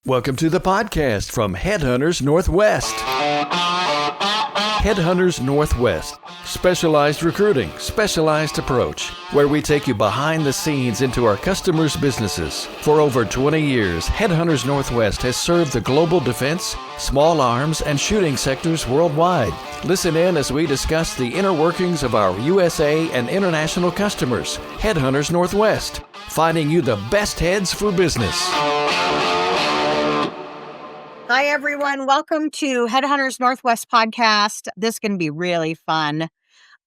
Welcome to the podcast from HeadHunters Northwest. HeadHunters Northwest, specialized recruiting, specialized approach, where we take you behind the scenes into our customers' businesses. For over 20 years, HeadHunters Northwest has served the global defense, small arms, and shooting sectors worldwide. Listen in as we discuss the inner workings of our USA and international customers. HeadHunters Northwest, finding you the best heads for business. Hi, everyone. Welcome to HeadHunters Northwest podcast. This is going to be really fun.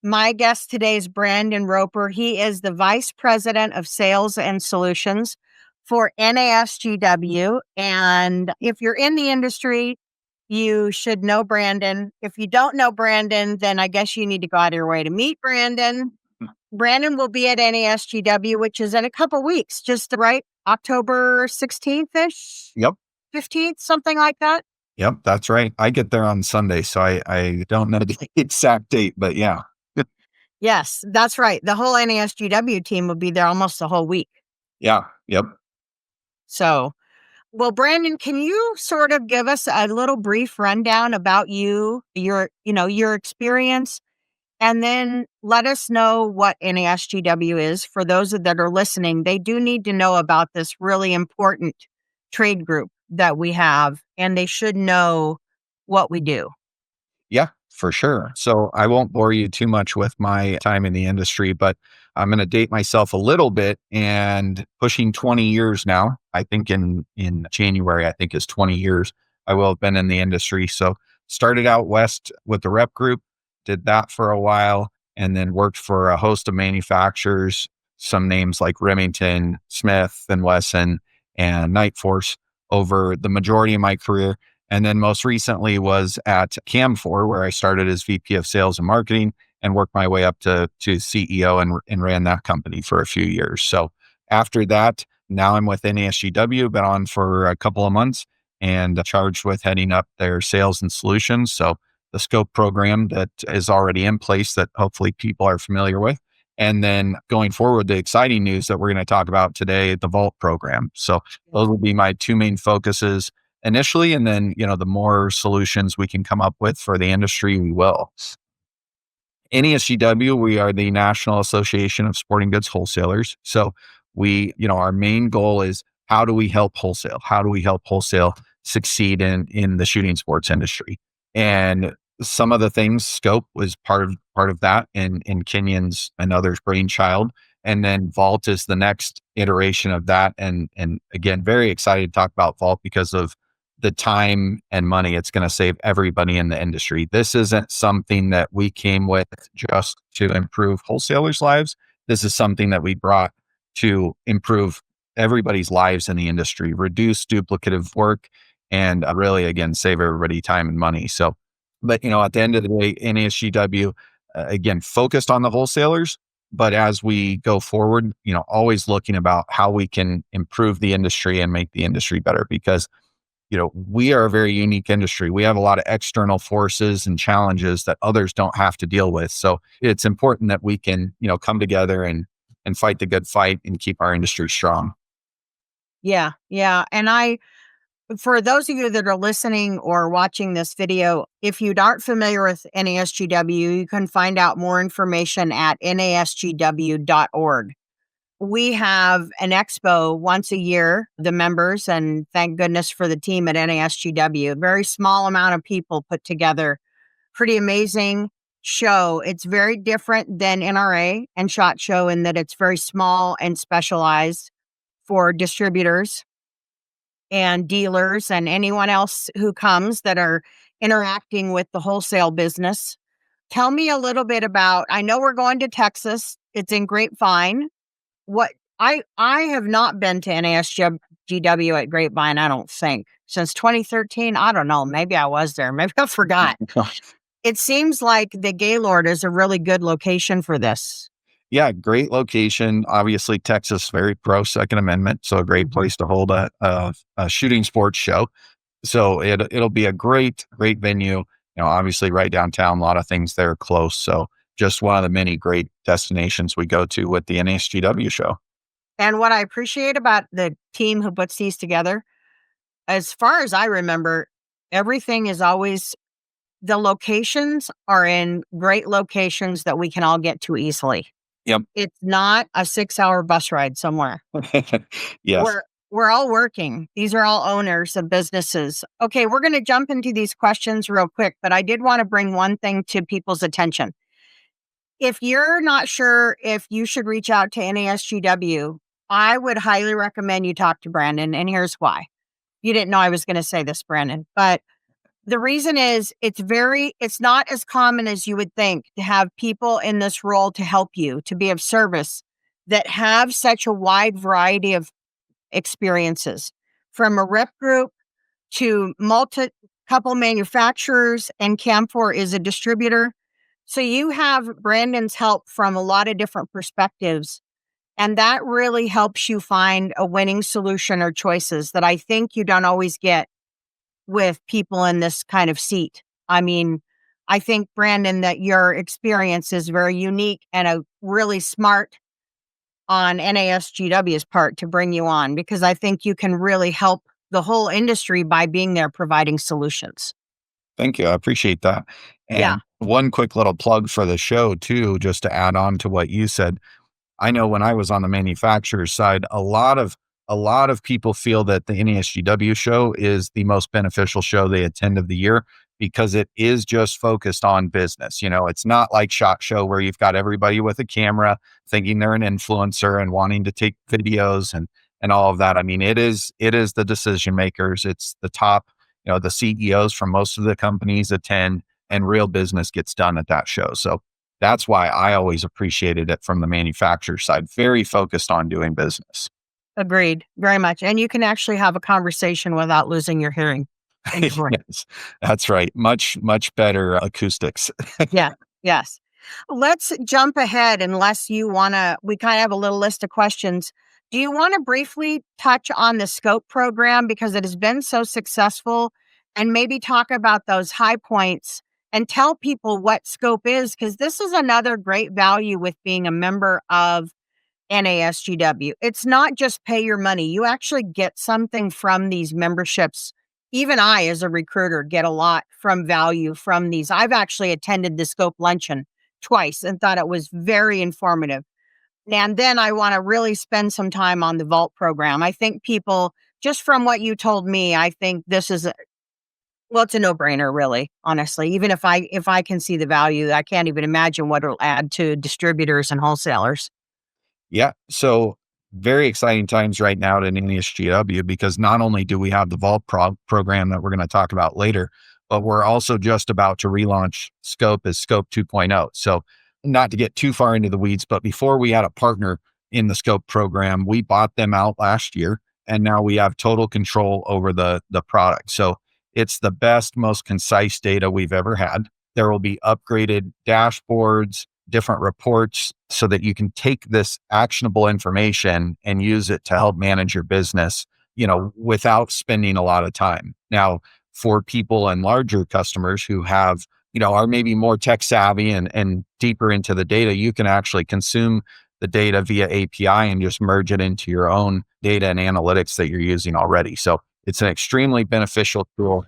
My guest today is Brandon Roper. He is the Vice President of Sales and Solutions for NASGW. And if you're in the industry, you should know Brandon. If you don't know Brandon, then I guess you need to go out of your way to meet Brandon. Brandon will be at NASGW, which is in a couple weeks, just right, October 16th-ish? Yep. 15th, something like that? Yep, that's right. I get there on Sunday, so I don't know the exact date, but yeah. Yes, that's right. The whole NASGW team will be there almost the whole week. Yeah, yep. So, well, Brandon, can you sort of give us a little brief rundown about you, your experience, and then let us know what NASGW is. For those that are listening, they do need to know about this really important trade group that we have, and they should know what we do. Yeah, for sure. So I won't bore you too much with my time in the industry, but I'm going to date myself a little bit and pushing 20 years now. I think in January, I think is 20 years I will have been in the industry. So started out west with the rep group, did that for a while, and then worked for a host of manufacturers, some names like Remington, Smith and Wesson, and Night Force over the majority of my career. And then most recently was at Camfor, where I started as VP of Sales and Marketing and worked my way up to CEO and ran that company for a few years. So after that, now I'm with NASGW, been on for a couple of months and charged with heading up their sales and solutions. So the scope program that is already in place that hopefully people are familiar with. And then going forward, the exciting news that we're going to talk about today, the Vault program. So those will be my two main focuses initially. And then, the more solutions we can come up with for the industry, we will. NASGW, we are the National Association of Sporting Goods Wholesalers. So we, our main goal is how do we help wholesale? How do we help wholesale succeed in the shooting sports industry? And some of the things, scope was part of that in Kenyon's and others' brainchild. And then Vault is the next iteration of that. And again, very excited to talk about Vault because of the time and money it's going to save everybody in the industry. This isn't something that we came with just to improve wholesalers' lives. This is something that we brought to improve everybody's lives in the industry, reduce duplicative work, and really, again, save everybody time and money. So, but, at the end of the day, NASGW, again, focused on the wholesalers, but as we go forward, always looking about how we can improve the industry and make the industry better because, we are a very unique industry. We have a lot of external forces and challenges that others don't have to deal with. So it's important that we can, come together and fight the good fight and keep our industry strong. Yeah. And for those of you that are listening or watching this video, if you aren't familiar with NASGW, you can find out more information at nasgw.org. We have an expo once a year, the members, and thank goodness for the team at NASGW. A very small amount of people put together. Pretty amazing show. It's very different than NRA and SHOT Show in that it's very small and specialized for distributors and dealers and anyone else who comes that are interacting with the wholesale business. Tell me a little bit about, I know we're going to Texas. It's in Grapevine. What I have not been to NASGW at Grapevine, I don't think, since 2013. I don't know. Maybe I was there. Maybe I forgot. It seems like the Gaylord is a really good location for this. Yeah, great location. Obviously, Texas, very pro Second Amendment. So a great place to hold a shooting sports show. So it'll be a great venue. Obviously right downtown, a lot of things there close. So just one of the many great destinations we go to with the NASGW show. And what I appreciate about the team who puts these together, as far as I remember, everything is always, the locations are in great locations that we can all get to easily. Yep. It's not a 6-hour bus ride somewhere. Yes. We're all working. These are all owners of businesses. Okay, we're going to jump into these questions real quick, but I did want to bring one thing to people's attention. If you're not sure if you should reach out to NASGW, I would highly recommend you talk to Brandon, and here's why. You didn't know I was going to say this, Brandon, but the reason is it's not as common as you would think to have people in this role to help you, to be of service, that have such a wide variety of experiences, from a rep group to couple manufacturers, and Camphor is a distributor. So you have Brandon's help from a lot of different perspectives, and that really helps you find a winning solution or choices that I think you don't always get with people in this kind of seat. I mean, I think, Brandon, that your experience is very unique and a really smart on NASGW's part to bring you on, because I think you can really help the whole industry by being there providing solutions. Thank you. I appreciate that. Yeah. And one quick little plug for the show too, just to add on to what you said. I know when I was on the manufacturer side, a lot of people feel that the NASGW show is the most beneficial show they attend of the year because it is just focused on business. It's not like SHOT Show where you've got everybody with a camera thinking they're an influencer and wanting to take videos and all of that. I mean, it is the decision makers. It's the top, the CEOs from most of the companies attend, and real business gets done at that show. So that's why I always appreciated it from the manufacturer side, very focused on doing business. Agreed. Very much. And you can actually have a conversation without losing your hearing. And your voice. Yes, that's right. Much, much better acoustics. Yeah. Yes. Let's jump ahead, unless you want to. We kind of have a little list of questions. Do you want to briefly touch on the SCOPE program, because it has been so successful, and maybe talk about those high points and tell people what SCOPE is? Because this is another great value with being a member of NASGW. It's not just pay your money. You actually get something from these memberships. Even I, as a recruiter, get a lot from value from these. I've actually attended the SCOPE luncheon twice and thought it was very informative. And then I want to really spend some time on the Vault program. I think people, just from what you told me, I think this is it's a no-brainer, really, honestly. Even if I can see the value, I can't even imagine what it'll add to distributors and wholesalers. Yeah. So very exciting times right now at NASGW, because not only do we have the Vault program that we're going to talk about later, but we're also just about to relaunch SCOPE as SCOPE 2.0. So not to get too far into the weeds, but before we had a partner in the SCOPE program, we bought them out last year, and now we have total control over the product. So it's the best, most concise data we've ever had. There will be upgraded dashboards, different reports, so that you can take this actionable information and use it to help manage your business, without spending a lot of time. Now, for people and larger customers who have, are maybe more tech savvy and deeper into the data, you can actually consume the data via API and just merge it into your own data and analytics that you're using already. So it's an extremely beneficial tool.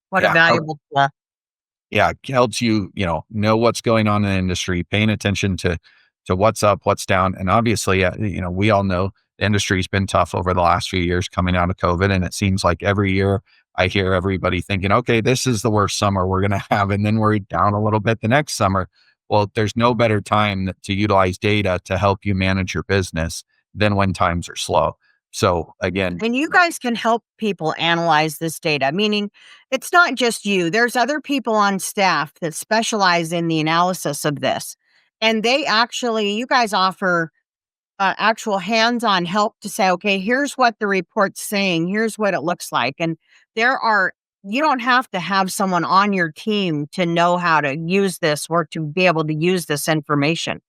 What a Yeah. valuable tool. Yeah, it helps you, know what's going on in the industry, paying attention to what's up, what's down. And obviously, we all know the industry's been tough over the last few years coming out of COVID. And it seems like every year I hear everybody thinking, okay, this is the worst summer we're going to have. And then we're down a little bit the next summer. Well, there's no better time to utilize data to help you manage your business than when times are slow. So again, And you guys can help people analyze this data, meaning it's not just you. There's other people on staff that specialize in the analysis of this. And you guys offer actual hands-on help to say, okay, here's what the report's saying. Here's what it looks like. And you don't have to have someone on your team to know how to use this or to be able to use this information.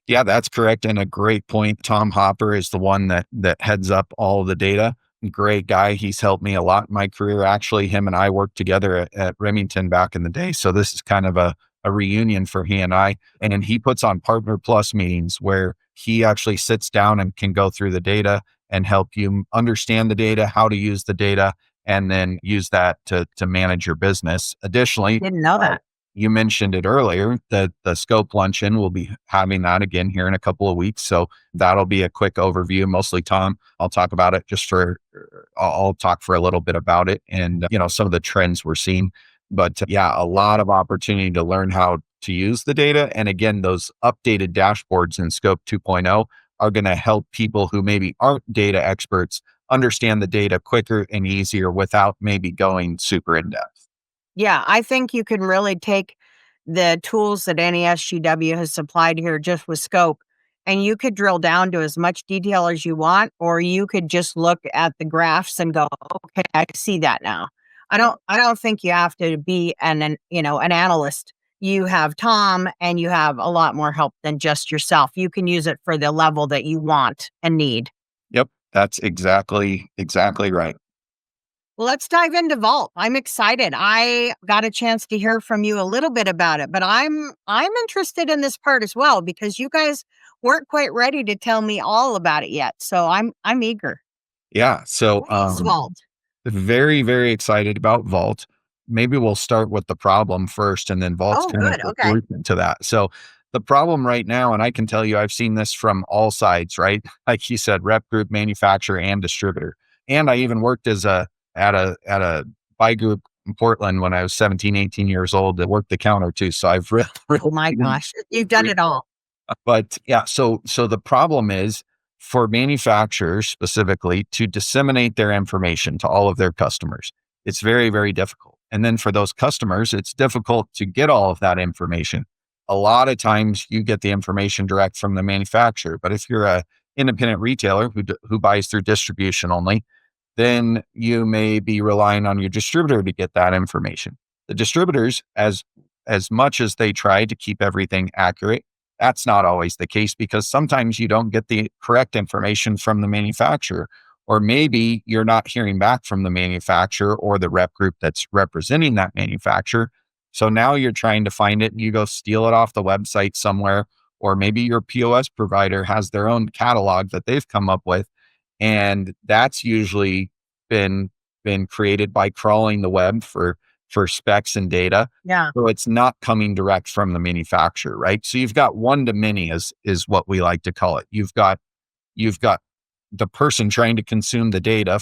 yeah, that's correct. And a great point. Tom Hopper is the one that heads up all of the data. Great guy. He's helped me a lot in my career. Actually, him and I worked together at Remington back in the day. So this is kind of a reunion for he and I. And he puts on Partner Plus meetings where he actually sits down and can go through the data and help you understand the data, how to use the data, and then use that to manage your business. Additionally, Didn't know that. you mentioned it earlier that the Scope Luncheon will be having that again here in a couple of weeks. So that'll be a quick overview. Mostly Tom, I'll talk about it I'll talk for a little bit about it and, some of the trends we're seeing. But yeah, a lot of opportunity to learn how to use the data. And again, those updated dashboards in Scope 2.0 are going to help people who maybe aren't data experts understand the data quicker and easier without maybe going super in depth. Yeah, I think you can really take the tools that NASGW has supplied here just with scope, and you could drill down to as much detail as you want, or you could just look at the graphs and go, okay, I see that now. I don't think you have to be an analyst. You have Tom and you have a lot more help than just yourself. You can use it for the level that you want and need. Yep, that's exactly right. Well, let's dive into Vault. I'm excited. I got a chance to hear from you a little bit about it, but I'm interested in this part as well because you guys weren't quite ready to tell me all about it yet. So I'm eager. Yeah. So What is Vault? very, very excited about Vault. Maybe we'll start with the problem first and then Vault's Oh, kind of good. the Okay. solution to that. So the problem right now, and I can tell you, I've seen this from all sides, right? Like you said, rep group, manufacturer, and distributor. And I even worked at a buy group in Portland when I was 17, 18 years old that worked the counter too. So I've really, Oh my gosh. You've done it all. but yeah, so the problem is for manufacturers specifically to disseminate their information to all of their customers. It's very, very difficult. And then for those customers, it's difficult to get all of that information. A lot of times you get the information direct from the manufacturer, but if you're a independent retailer who buys through distribution only, then you may be relying on your distributor to get that information. The distributors, as much as they try to keep everything accurate, that's not always the case because sometimes you don't get the correct information from the manufacturer, or maybe you're not hearing back from the manufacturer or the rep group that's representing that manufacturer. So now you're trying to find it and you go steal it off the website somewhere, or maybe your POS provider has their own catalog that they've come up with. And that's usually been created by crawling the web for specs and data. Yeah. So it's not coming direct from the manufacturer, right? So you've got one to many is what we like to call it. You've got the person trying to consume the data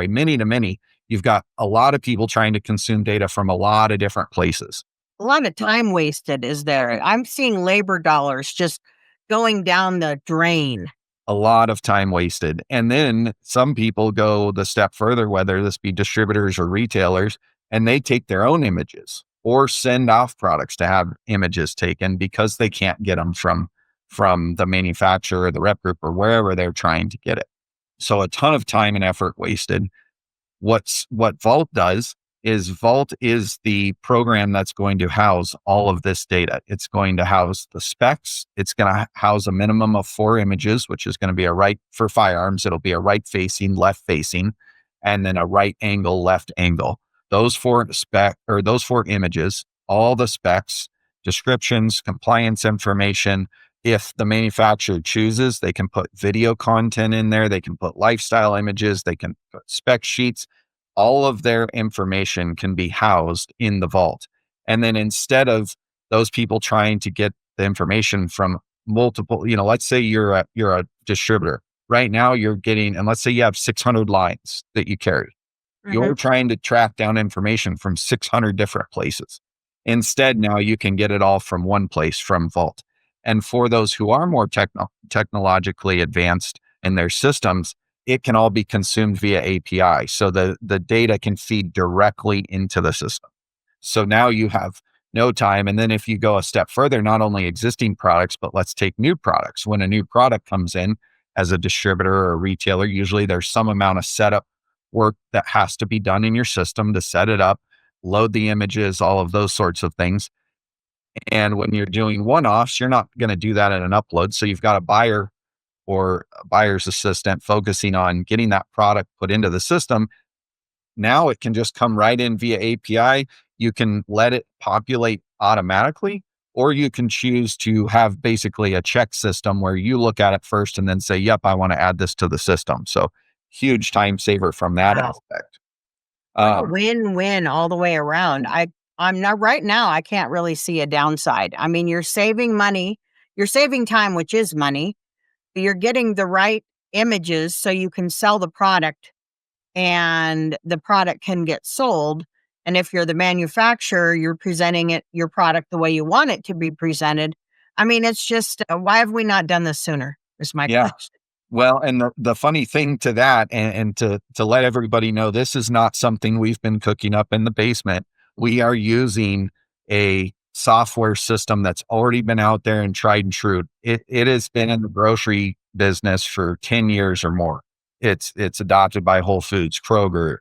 many to many. You've got a lot of people trying to consume data from a lot of different places. A lot of time wasted, is there? I'm seeing labor dollars just going down the drain. A lot of time wasted. And then some people go the step further, whether this be distributors or retailers, and they take their own images or send off products to have images taken because they can't get them from the manufacturer or the rep group or wherever they're trying to get it. So a ton of time and effort wasted. What Vault does is Vault is the program that's going to house all of this data. It's going to house the specs. It's going to house a minimum of 4 images, which is going to be for firearms. It'll be a right facing, left facing, and then a right angle, left angle. Those 4 images, all the specs, descriptions, compliance information. If the manufacturer chooses, they can put video content in there. They can put lifestyle images. They can put spec sheets. All of their information can be housed in the Vault. And then instead of those people trying to get the information from multiple, let's say you're a distributor. Right now you're getting, and let's say you have 600 lines that you carry. You're trying to track down information from 600 different places. Instead, now you can get it all from one place, from Vault. And for those who are more technologically advanced in their systems, it can all be consumed via API. So the data can feed directly into the system. So now you have no time. And then if you go a step further, not only existing products, but let's take new products. When a new product comes in as a distributor or a retailer, usually there's some amount of setup work that has to be done in your system to set it up, load the images, all of those sorts of things. And when you're doing one-offs, you're not going to do that in an upload. So you've got a buyer or a buyer's assistant focusing on getting that product put into the system. Now it can just come right in via API. You can let it populate automatically, or you can choose to have basically a check system where you look at it first and then say, yep, I want to add this to the system. So huge time saver from that Wow. aspect. What a win-win all the way around. I'm not right now, I can't really see a downside. I mean, you're saving money, you're saving time, which is money. You're getting the right images so you can sell the product and the product can get sold. And if you're the manufacturer, you're presenting your product the way you want it to be presented. I mean, it's just, why have we not done this sooner? Is my Yeah. question. Well, and the funny thing to that, and to let everybody know, this is not something we've been cooking up in the basement. We are using a software system that's already been out there and tried and true. It has been in the grocery business for 10 years or more. It's adopted by Whole Foods, Kroger,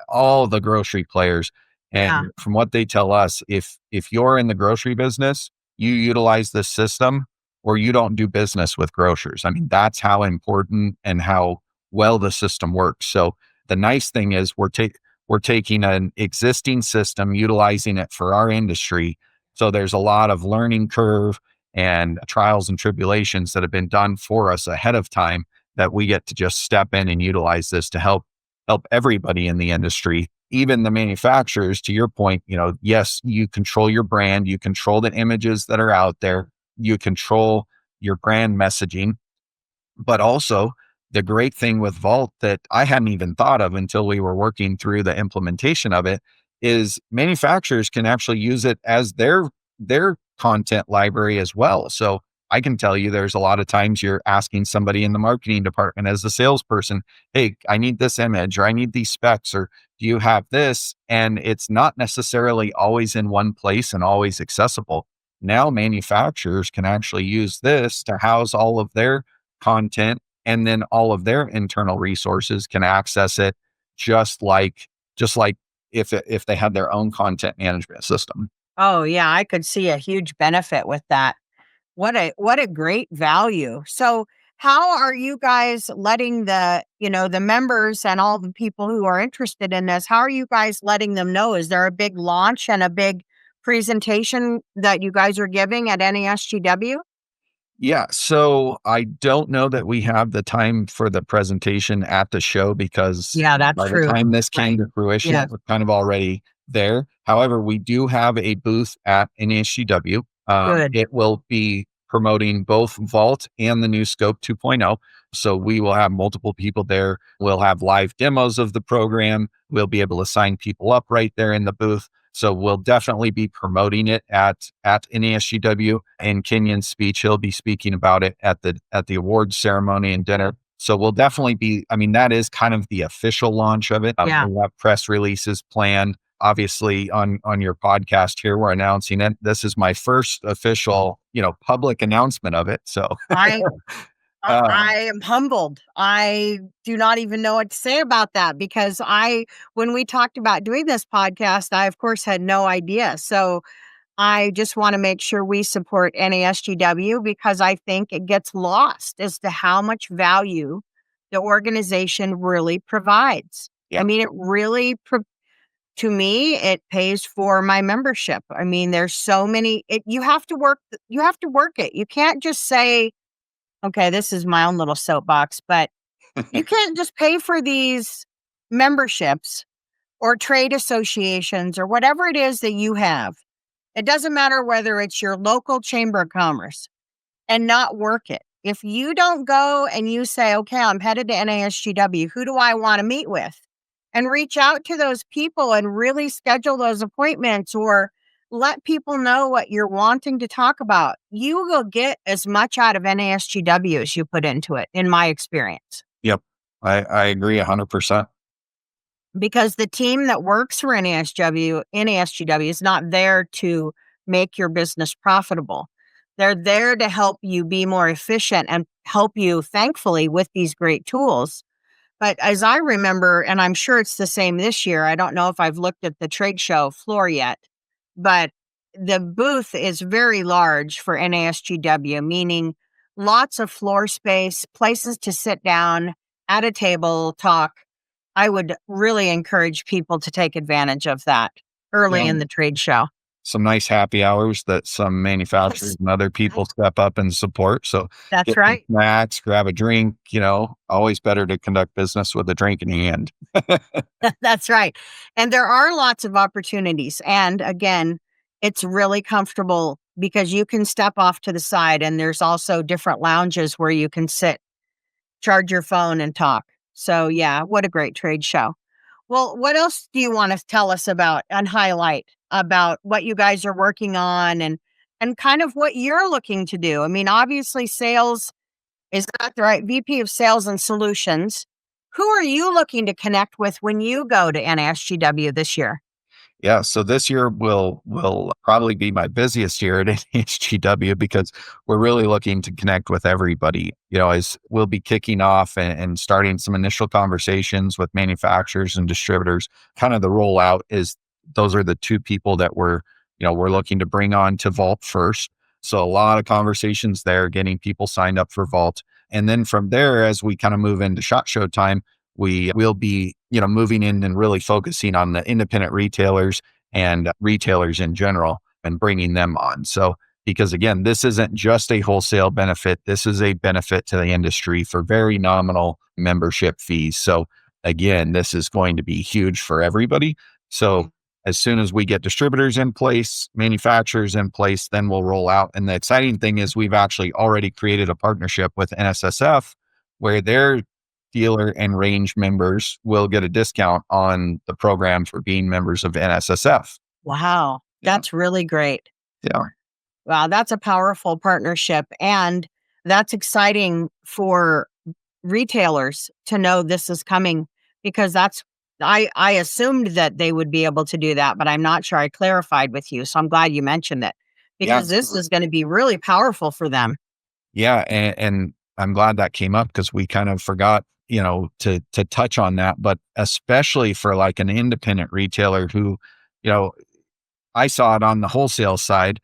all the grocery players. Yeah. And from what they tell us, if you're in the grocery business, you utilize this system or you don't do business with grocers. I mean, that's how important and how well the system works. So the nice thing is we're taking an existing system, utilizing it for our industry. So there's a lot of learning curve and trials and tribulations that have been done for us ahead of time that we get to just step in and utilize this to help everybody in the industry, even the manufacturers. To your point, yes, you control your brand, you control the images that are out there, you control your brand messaging, but also the great thing with Vault that I hadn't even thought of until we were working through the implementation of it is manufacturers can actually use it as their content library as well. So I can tell you there's a lot of times you're asking somebody in the marketing department as the salesperson, hey, I need this image or I need these specs or do you have this? And it's not necessarily always in one place and always accessible. Now manufacturers can actually use this to house all of their content, and then all of their internal resources can access it just like if they had their own content management system. Oh, yeah, I could see a huge benefit with that. What a great value. So, how are you guys letting the members and all the people who are interested in this, how are you guys letting them know? Is there a big launch and a big presentation that you guys are giving at NASGW? Yeah, so I don't know that we have the time for the presentation at the show because Yeah, that's by the true. time this came Right. to fruition, Yeah, it was kind of already there. However, we do have a booth at NASGW. good. It will be promoting both Vault and the new Scope 2.0. So we will have multiple people there. We'll have live demos of the program. We'll be able to sign people up right there in the booth. So we'll definitely be promoting it at NASGW. And Kenyon's speech, he'll be speaking about it at the awards ceremony and dinner. So we'll definitely be, I mean, that is kind of the official launch of it. Yeah. We'll have press releases planned. Obviously on your podcast here, we're announcing it. This is my first official, public announcement of it. So I um, I am humbled. I do not even know what to say about that because when we talked about doing this podcast, I of course had no idea. So I just want to make sure we support NASGW because I think it gets lost as to how much value the organization really provides. I yeah, mean, to me, it pays for my membership. I mean, there's so many, you have to work it. You can't just say, okay, this is my own little soapbox, but you can't just pay for these memberships or trade associations or whatever it is that you have. It doesn't matter whether it's your local chamber of commerce and not work it. If you don't go and you say, okay, I'm headed to NASGW, who do I want to meet with? And reach out to those people and really schedule those appointments or let people know what you're wanting to talk about. You will get as much out of NASGW as you put into it, in my experience. yep, I agree 100%. Because the team that works for NASGW is not there to make your business profitable. They're there to help you be more efficient and help you, thankfully, with these great tools. But as I remember, and I'm sure it's the same this year, I don't know if I've looked at the trade show floor yet, but the booth is very large for NASGW, meaning lots of floor space, places to sit down at a table, talk. I would really encourage people to take advantage of that early Yeah. in the trade show. some nice happy hours that some manufacturers and other people step up and support. So That's get some right. snacks, grab a drink, always better to conduct business with a drink in hand. That's right. And there are lots of opportunities. And again, it's really comfortable because you can step off to the side, and there's also different lounges where you can sit, charge your phone, and talk. So, yeah, what a great trade show. Well, what else do you want to tell us about and highlight about what you guys are working on and kind of what you're looking to do? I mean, obviously sales, is that the right VP of Sales and Solutions? Who are you looking to connect with when you go to NASGW this year? Yeah, so this year will probably be my busiest year at HGW because we're really looking to connect with everybody. As we'll be kicking off and starting some initial conversations with manufacturers and distributors. Kind of the rollout is those are the two people that we're looking to bring on to Vault first. So a lot of conversations there, getting people signed up for Vault, and then from there, as we kind of move into SHOT Show time, we will be, moving in and really focusing on the independent retailers and retailers in general and bringing them on. So, because again, this isn't just a wholesale benefit. This is a benefit to the industry for very nominal membership fees. So again, this is going to be huge for everybody. So as soon as we get distributors in place, manufacturers in place, then we'll roll out. And the exciting thing is we've actually already created a partnership with NSSF where their dealer and range members will get a discount on the program for being members of NSSF. Wow, Yeah. that's really great. Yeah. Wow, that's a powerful partnership. And that's exciting for retailers to know this is coming because I assumed that they would be able to do that, but I'm not sure I clarified with you. So I'm glad you mentioned it Yeah. because this is going to be really powerful for them. Yeah. And I'm glad that came up because we kind of forgot, to touch on that, but especially for like an independent retailer who, I saw it on the wholesale side.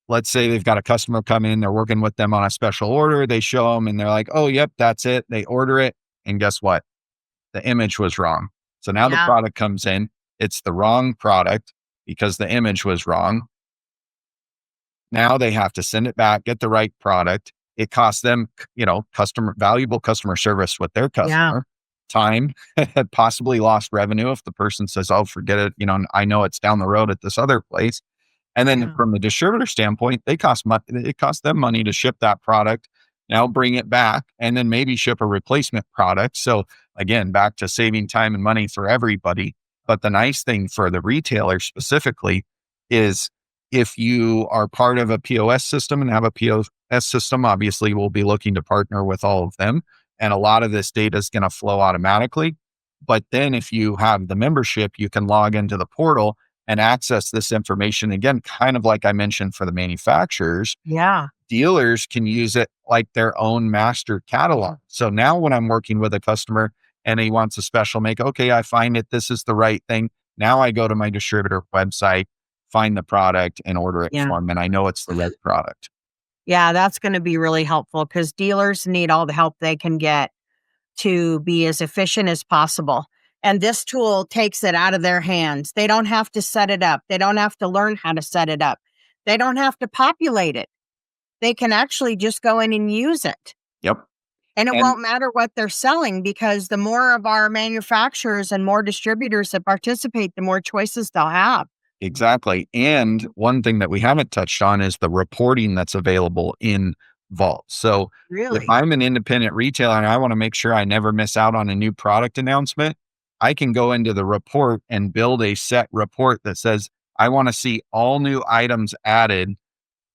Let's say they've got a customer come in, they're working with them on a special order. They show them and they're like, oh, yep, that's it. They order it. And guess what? The image was wrong. So now the Yeah. product comes in, it's the wrong product because the image was wrong. Now they have to send it back, get the right product. It costs them, valuable customer service with their Yeah. customer, time, possibly lost revenue if the person says, oh, forget it. I know it's down the road at this other place. And then Yeah. from the distributor standpoint, it costs them money to ship that product, now bring it back, and then maybe ship a replacement product. So again, back to saving time and money for everybody. But the nice thing for the retailer specifically is if you are part of a POS system and have a POS system, obviously we'll be looking to partner with all of them. And a lot of this data is going to flow automatically. But then if you have the membership, you can log into the portal and access this information again, kind of like I mentioned for the manufacturers. Yeah. Dealers can use it like their own master catalog. So now when I'm working with a customer and he wants a special make, okay, I find it, this is the right thing. Now I go to my distributor website, find the product and order it Yeah. for him. And I know it's the right product. Yeah. That's going to be really helpful because dealers need all the help they can get to be as efficient as possible. And this tool takes it out of their hands. They don't have to set it up. They don't have to learn how to set it up. They don't have to populate it. They can actually just go in and use it. Yep. And it And won't matter what they're selling because the more of our manufacturers and more distributors that participate, the more choices they'll have. exactly. And one thing that we haven't touched on is the reporting that's available in Vault. So if Really? I'm an independent retailer and I want to make sure I never miss out on a new product announcement, I can go into the report and build a set report that says, I want to see all new items added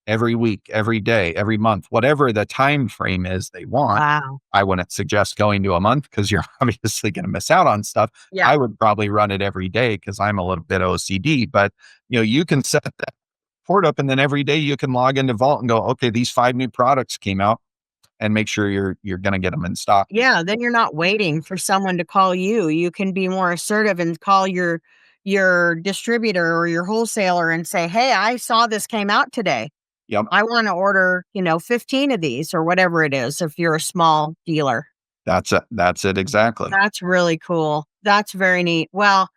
every week, every day, every month, whatever the time frame is they want. Wow. I wouldn't suggest going to a month because you're obviously going to miss out on stuff. Yeah. I would probably run it every day because I'm a little bit OCD, but you can set that report up and then every day you can log into Vault and go, okay, these 5 new products came out and make sure you're going to get them in stock. Yeah. Then you're not waiting for someone to call you. You can be more assertive and call your distributor or your wholesaler and say, hey, I saw this came out today. Yep. I want to order, 15 of these or whatever it is if you're a small dealer. That's it. That's it. Exactly. That's really cool. That's very neat. Well,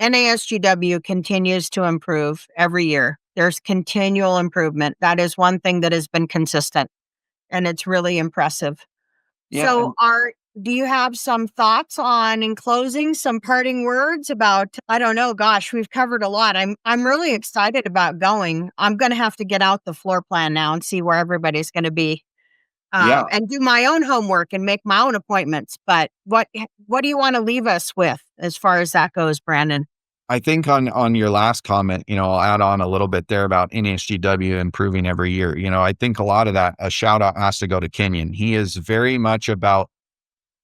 NASGW continues to improve every year. There's continual improvement. That is one thing that has been consistent, and it's really impressive. Yeah. So do you have some thoughts on, in closing, some parting words about, I don't know, gosh, we've covered a lot. I'm really excited about going. I'm going to have to get out the floor plan now and see where everybody's going to be, Yeah. and do my own homework and make my own appointments. But what do you want to leave us with as far as that goes, Brandon? I think on your last comment, I'll add on a little bit there about NASGW improving every year. I think a lot of that, a shout out has to go to Kenyon. He is very much about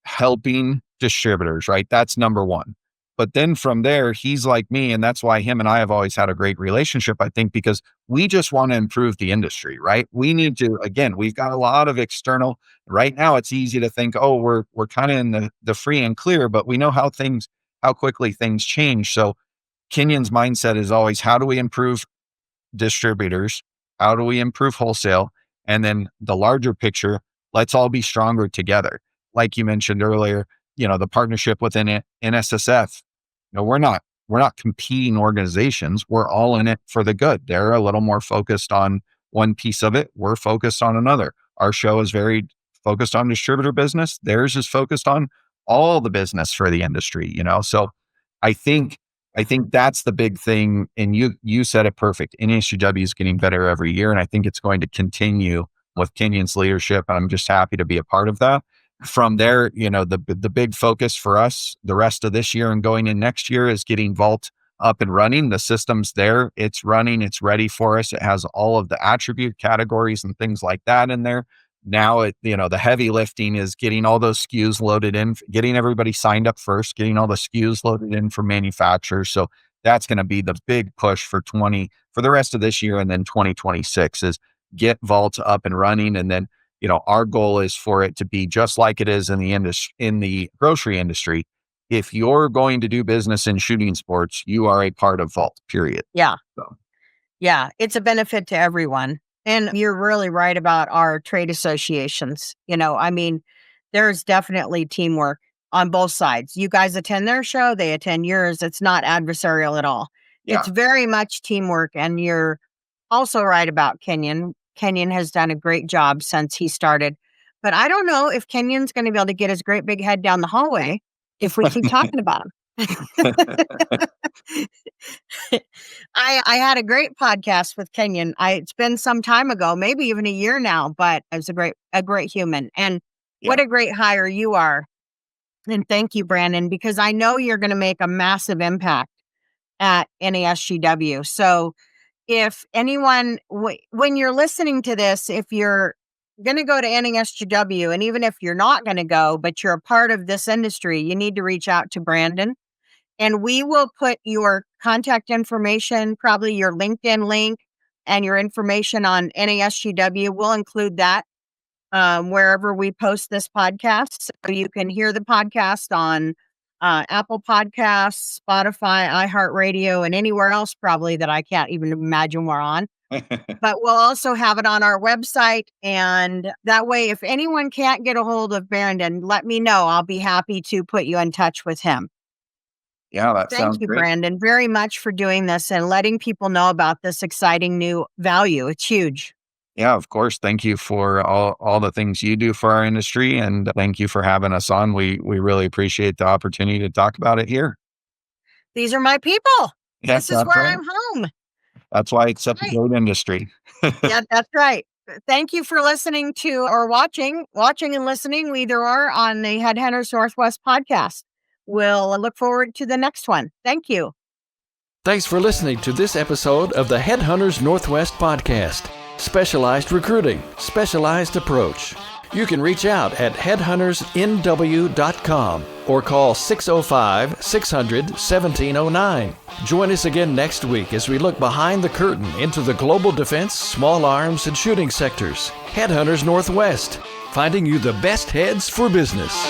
helping distributors, right? That's number one. But then from there, he's like me. And that's why him and I have always had a great relationship, I think, because we just want to improve the industry, right? We need to, again, we've got a lot of external right now. It's easy to think, oh, we're kind of in the free and clear, but we know how quickly things change. So Kenyon's mindset is always, how do we improve distributors? How do we improve wholesale? And then the larger picture, let's all be stronger together. Like you mentioned earlier, the partnership within NSSF, we're not competing organizations. We're all in it for the good. They're a little more focused on one piece of it. We're focused on another. Our show is very focused on distributor business. Theirs is focused on all the business for the industry, So I think that's the big thing. And you said it perfect. NASGW is getting better every year. And I think it's going to continue with Kenyon's leadership. And I'm just happy to be a part of that. From there, the big focus for us the rest of this year and going in next year is getting Vault up and running. The system's there. It's running. It's ready for us. It has all of the attribute categories and things like that in there. Now the heavy lifting is getting all those SKUs loaded in, getting everybody signed up first, getting all the SKUs loaded in from manufacturers. So that's going to be the big push for the rest of this year. And then 2026 is get Vault up and running. And then, our goal is for it to be just like it is in the grocery industry. If you're going to do business in shooting sports, you are a part of Vault, period. Yeah. So. Yeah. It's a benefit to everyone. And you're really right about our trade associations. There's definitely teamwork on both sides. You guys attend their show, they attend yours. It's not adversarial at all. Yeah. It's very much teamwork. And you're also right about Kenyon. Kenyon has done a great job since he started. But I don't know if Kenyon's going to be able to get his great big head down the hallway if we keep talking about him. I had a great podcast with Kenyon. It's been some time ago, maybe even a year now, but it was a great human. And what a great hire you are. And thank you, Brandon, because I know you're going to make a massive impact at NASGW. So if anyone, when you're listening to this, if you're going to go to NASGW, and even if you're not going to go, but you're a part of this industry, you need to reach out to Brandon. And we will put your contact information, probably your LinkedIn link and your information on NASGW. We'll include that wherever we post this podcast. So you can hear the podcast on Apple Podcasts, Spotify, iHeartRadio, and anywhere else probably that I can't even imagine we're on. But we'll also have it on our website. And that way, if anyone can't get a hold of Brandon, let me know. I'll be happy to put you in touch with him. Yeah, that sounds great. Thank you, Brandon, very much for doing this and letting people know about this exciting new value. It's huge. Yeah, of course. Thank you for all the things you do for our industry. And thank you for having us on. We really appreciate the opportunity to talk about it here. These are my people. Yes, this is where I'm home. That's why it's such a great industry. Yeah, that's right. Thank you for listening to or watching and listening. We either are on the HeadHunters Northwest podcast. We'll look forward to the next one. Thank you. Thanks for listening to this episode of the HeadHunters Northwest podcast. Specialized recruiting, specialized approach. You can reach out at headhuntersnw.com or call 605-600-1709. Join us again next week as we look behind the curtain into the global defense, small arms, and shooting sectors. HeadHunters Northwest, finding you the best heads for business.